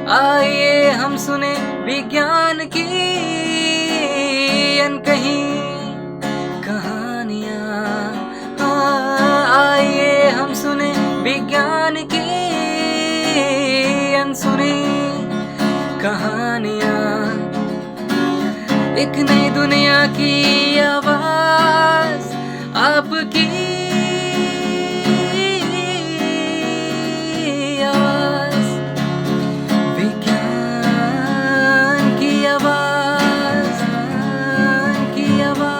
आइए हम सुने विज्ञान की अनकही कहानियाँ। आइए हम सुने विज्ञान की अनसुनी कहानियाँ। एक नई दुनिया की आवाज़ आपकी आवाज़, विज्ञान की आवाज़ की आवाज़।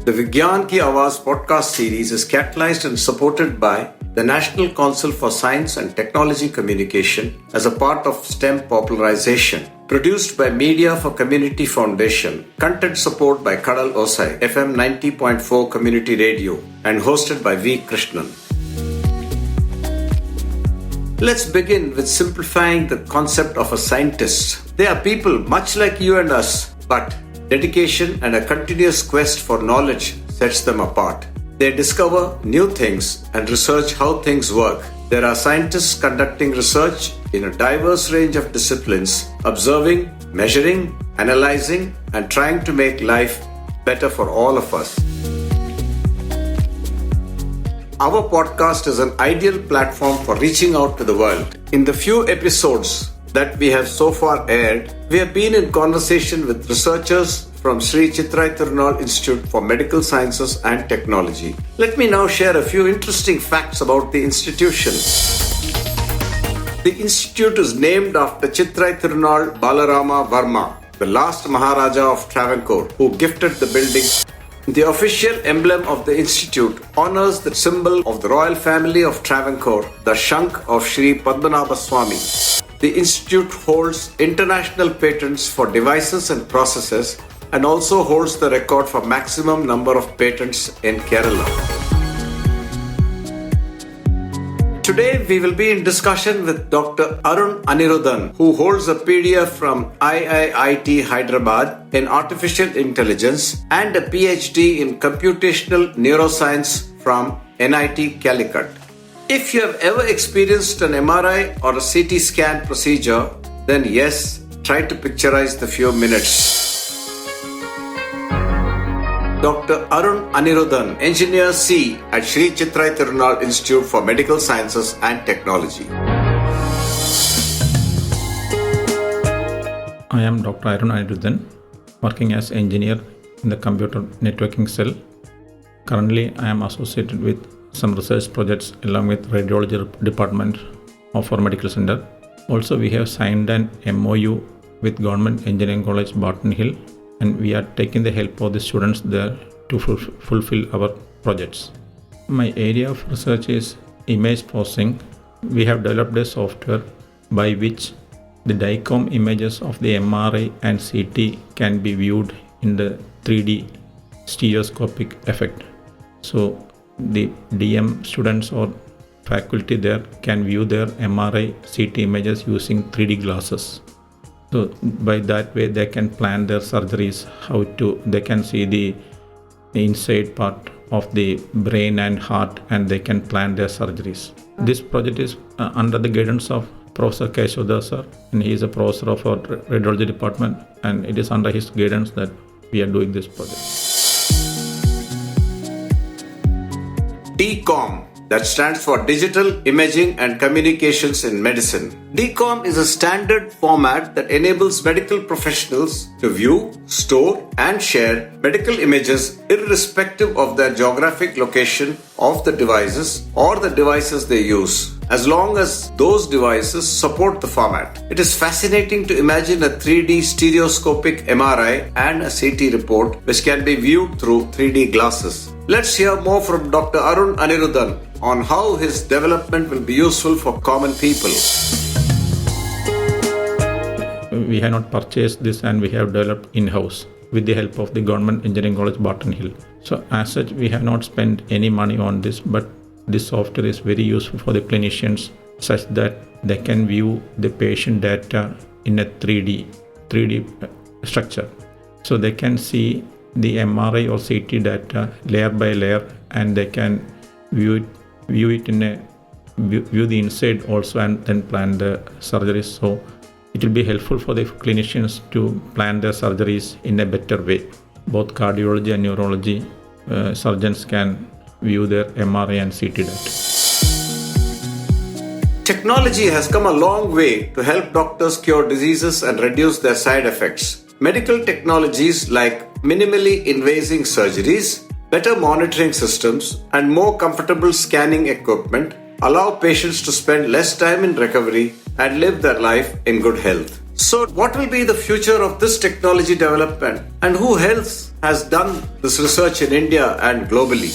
The Vigyan Ki Awaaz podcast series is catalyzed and supported by the National Council for Science and Technology Communication as a part of STEM popularization. Produced by Media for Community Foundation, content support by Kadal Osai, FM 90.4 Community Radio, and hosted by V. Krishnan. Let's begin with simplifying the concept of a scientist. They are people much like you and us, but dedication and a continuous quest for knowledge sets them apart. They discover new things and research how things work. There are scientists conducting research in a diverse range of disciplines, observing, measuring, analyzing, and trying to make life better for all of us. Our podcast is an ideal platform for reaching out to the world. In the few episodes that we have so far aired, we have been in conversation with researchers from Sri Chitrai Tirunal Institute for Medical Sciences and Technology. Let me now share a few interesting facts about the institution. The institute is named after Chitrai Tirunal Balarama Varma, the last Maharaja of Travancore, who gifted the building. The official emblem of the institute honors the symbol of the royal family of Travancore, the Shankh of Sri Padmanabha Swami. The institute holds international patents for devices and processes and also holds the record for maximum number of patents in Kerala. Today we will be in discussion with Dr. Arun Anirudhan, who holds a PDF from IIIT Hyderabad in Artificial Intelligence and a PhD in Computational Neuroscience from NIT Calicut. If you have ever experienced an MRI or a CT scan procedure, then yes, try to picturize the few minutes. Dr. Arun Anirudhan, Engineer C at Sri Chitrai Tirunal Institute for Medical Sciences and Technology. I am Dr. Arun Anirudhan, working as engineer in the computer networking cell. Currently, I am associated with some research projects along with radiology department of our medical center. Also, we have signed an MOU with Government Engineering College, Barton Hill, and we are taking the help of the students there to fulfill our projects. My area of research is image processing. We have developed a software by which the DICOM images of the MRI and CT can be viewed in the 3D stereoscopic effect. So the DM students or faculty there can view their MRI CT images using 3D glasses. So by that way they can plan their surgeries, they can see the inside part of the brain and heart, and they can plan their surgeries. This project is under the guidance of Professor Keshoda sir, and he is a professor of our radiology department, and it is under his guidance that we are doing this project. DCOM, that stands for Digital Imaging and Communications in Medicine. DCOM is a standard format that enables medical professionals to view, store, and share medical images irrespective of their geographic location of the devices or the devices they use, as long as those devices support the format. It is fascinating to imagine a 3D stereoscopic MRI and a CT report which can be viewed through 3D glasses. Let's hear more from Dr. Arun Anirudhan on how his development will be useful for common people. We have not purchased this, and we have developed in-house with the help of the Government Engineering College, Barton Hill. So as such, we have not spent any money on this, but this software is very useful for the clinicians such that they can view the patient data in a 3D structure. So they can see the MRI or CT data layer by layer, and they can view it in a view the inside also and then plan the surgeries. So it will be helpful for the clinicians to plan their surgeries in a better way. Both cardiology and neurology surgeons can view their MRI and CT data. Technology has come a long way to help doctors cure diseases and reduce their side effects. Medical technologies like minimally invasive surgeries, better monitoring systems, and more comfortable scanning equipment allow patients to spend less time in recovery and live their life in good health. So, what will be the future of this technology development, and who else has done this research in India and globally?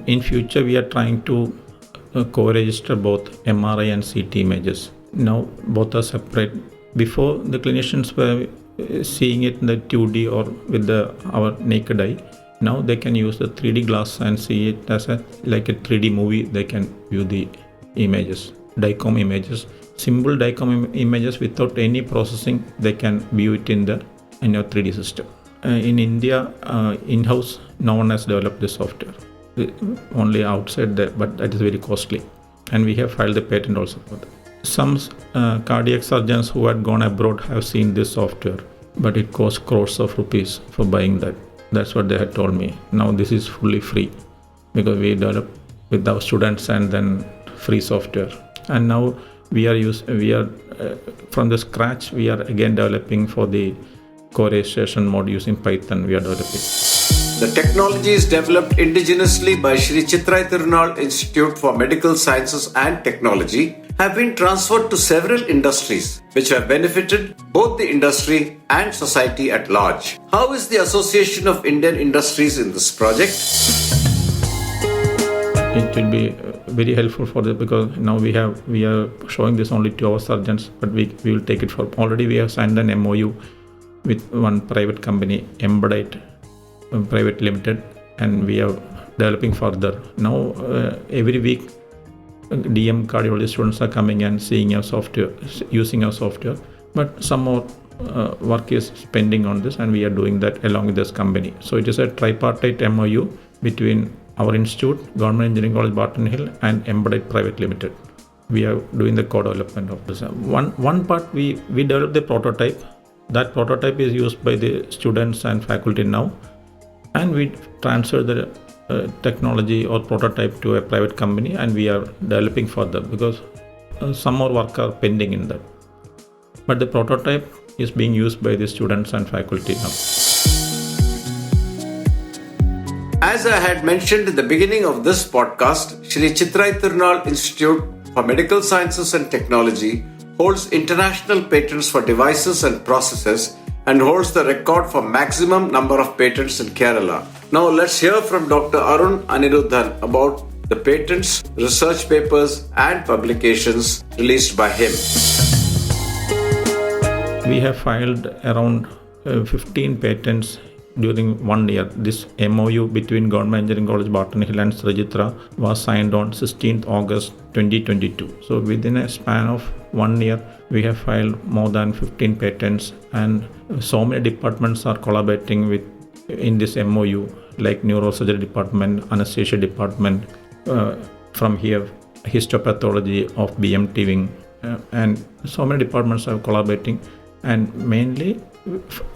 In future, we are trying to co-register both MRI and CT images. Now, both are separate. Before, the clinicians were seeing it in the 2D or with our naked eye. Now they can use the 3D glass and see it as like a 3D movie. They can view the images, DICOM images, simple DICOM images without any processing. They can view it in your 3D system. In India, in-house, no one has developed this software. Only outside there, but that is very costly. And we have filed the patent also for that. Some cardiac surgeons who had gone abroad have seen this software, but it costs crores of rupees for buying that. That's what they had told me. Now this is fully free because we develop with our students and then free software. And now we are from the scratch. We are again developing for the co-registration mode using Python. We are developing. The technology is developed indigenously by Sri Chitrai Tirunal Institute for Medical Sciences and Technology have been transferred to several industries which have benefited both the industry and society at large. How is the Association of Indian Industries in this project? It will be very helpful for this because now we are showing this only to our surgeons, but we will take it for. Already we have signed an MOU with one private company, Embedded Private Limited, and we are developing further. Now every week DM cardiology students are coming and seeing our software, using our software, but some more work is pending on this, and we are doing that along with this company. So it is a tripartite MOU between our institute, Government Engineering College Barton Hill, and Embedded Private Limited. We are doing the co-development of this. One part we developed the prototype. That prototype is used by the students and faculty now, and we transfer the technology or prototype to a private company, and we are developing further because some more work are pending in that. But the prototype is being used by the students and faculty now. As I had mentioned in the beginning of this podcast, Sri Chitrai Tirunal Institute for Medical Sciences and Technology holds international patents for devices and processes and holds the record for maximum number of patents in Kerala. Now let's hear from Dr. Arun Anirudhan about the patents, research papers and publications released by him. We have filed around 15 patents during 1 year. This MOU between Government Engineering College Barton Hill and Srijitra was signed on 16th August 2022. So within a span of 1 year, we have filed more than 15 patents, and so many departments are collaborating in this MOU, like neurosurgery department, anesthesia department, from here histopathology of BMT wing, and so many departments are collaborating, and mainly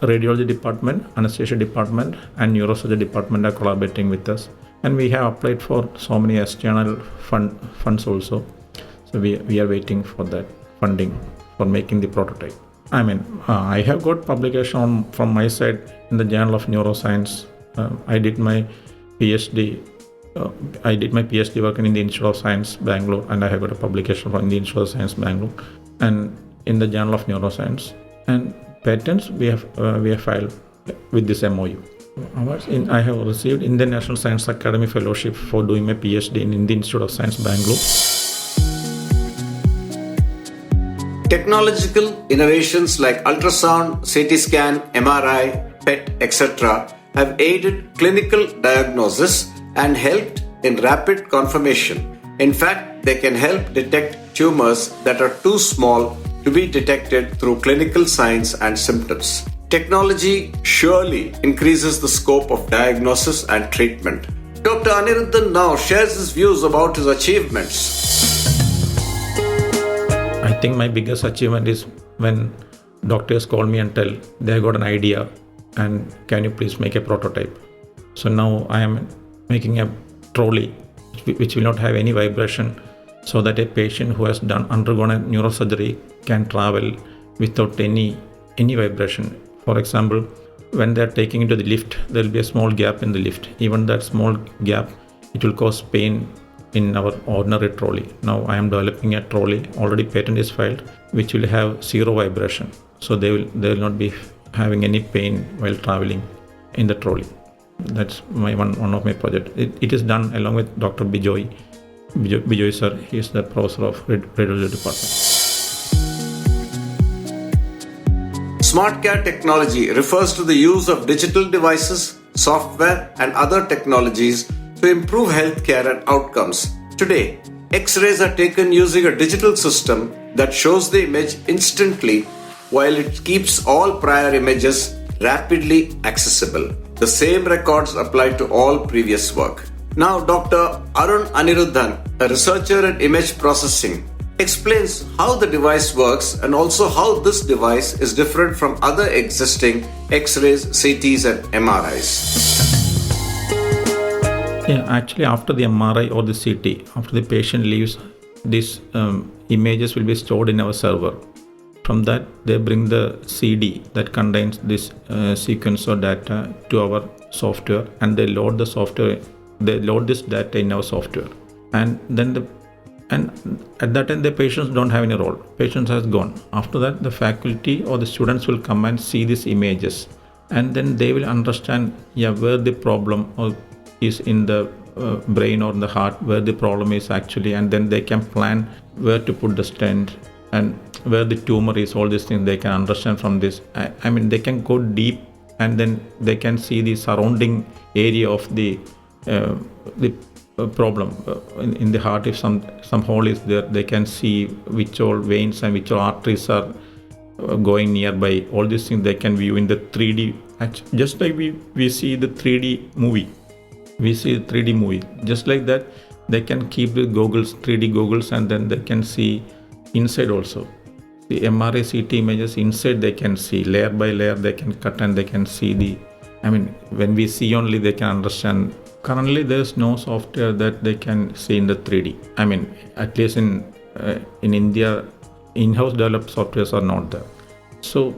radiology department, anesthesia department and neurosurgery department are collaborating with us, and we have applied for so many external funds also. So we are waiting for that funding for making the prototype. I have got publication from my side in the Journal of Neuroscience. I did my PhD work in the Institute of Science, Bangalore, and I have got a publication from the Institute of Science, Bangalore, and in the Journal of Neuroscience. And patents we have filed with this MOU. I have received Indian National Science Academy Fellowship for doing my PhD in the Institute of Science, Bangalore. Technological innovations like ultrasound, CT scan, MRI, PET, etc. have aided clinical diagnosis and helped in rapid confirmation. In fact, they can help detect tumors that are too small to be detected through clinical signs and symptoms. Technology surely increases the scope of diagnosis and treatment. Dr. Anirudhan now shares his views about his achievements. I think my biggest achievement is when doctors call me and tell they got an idea and can you please make a prototype. So now I am making a trolley which will not have any vibration, so that a patient who has undergone a neurosurgery can travel without any vibration. For example, when they are taking into the lift, there will be a small gap in the lift. Even that small gap, it will cause pain in our ordinary trolley. Now I am developing a trolley, already patent is filed, which will have zero vibration. So they will not be having any pain while traveling in the trolley. That's one of my projects. It is done along with Dr. Bijoy sir. He is the professor of radiology department. Smart care technology refers to the use of digital devices, software, and other technologies to improve healthcare and outcomes. Today, X-rays are taken using a digital system that shows the image instantly while it keeps all prior images rapidly accessible. The same records apply to all previous work. Now, Dr. Anirudhan, a researcher in image processing, explains how the device works and also how this device is different from other existing X-rays, CTs, and MRIs. Yeah, actually, after the MRI or the CT, after the patient leaves, these images will be stored in our server. From that, they bring the CD that contains this sequence of data to our software, and they load the software. They load this data in our software, and then at that time the patients don't have any role. Patients has gone. After that, the faculty or the students will come and see these images, and then they will understand where the problem is in the brain or in the heart, where the problem is actually, and then they can plan where to put the stent and where the tumor is. All these things they can understand from this. I mean, they can go deep, and then they can see the surrounding area of the problem in the heart. If some hole is there, they can see which all veins and which all arteries are going nearby. All these things they can view in the 3D. Just like we see the 3D movie. We see the 3D movie. Just like that, they can keep the goggles, 3D goggles, and then they can see inside also. The MRI CT images inside they can see layer by layer. They can cut and they can see when we see only they can understand. Currently, there is no software that they can see in the 3D. I mean, at least in India, in-house developed softwares are not there. So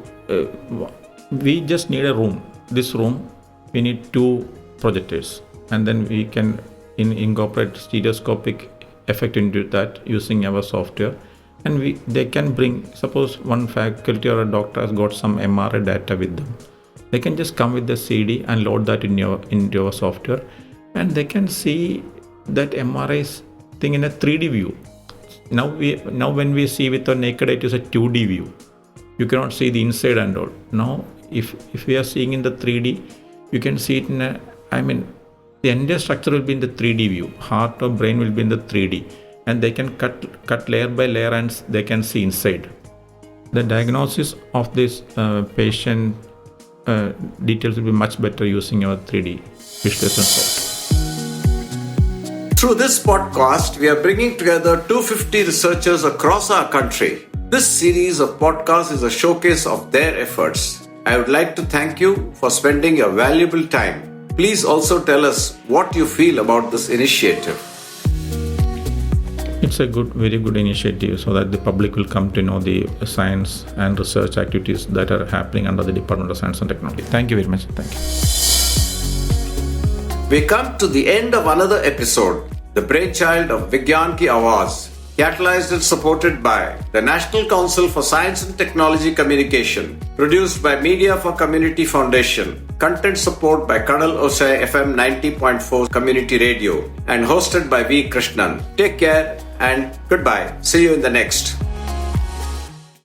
we just need a room. This room, we need 2 projectors, and then we can incorporate stereoscopic effect into that using our software. And they can bring, suppose one faculty or a doctor has got some MRI data with them. They can just come with the CD and load that in your software, and they can see that MRI thing in a 3D view. Now when we see with our naked eye, it is a 2D view. You cannot see the inside and all. Now, if we are seeing in the 3D, you can see it the entire structure will be in the 3D view. Heart or brain will be in the 3D. And they can cut layer by layer and they can see inside. The diagnosis of this patient details will be much better using our 3D visualization software. Through this podcast, we are bringing together 250 researchers across our country. This series of podcasts is a showcase of their efforts. I would like to thank you for spending your valuable time. Please also tell us what you feel about this initiative. It's a very good initiative so that the public will come to know the science and research activities that are happening under the Department of Science and Technology. Thank you very much. Thank you. We come to the end of another episode, the brainchild of Vigyan Ki Awaaz, catalyzed and supported by the National Council for Science and Technology Communication, produced by Media for Community Foundation, content support by Kadal Osai FM 90.4 Community Radio, and hosted by V. Krishnan. Take care and goodbye. See you in the next.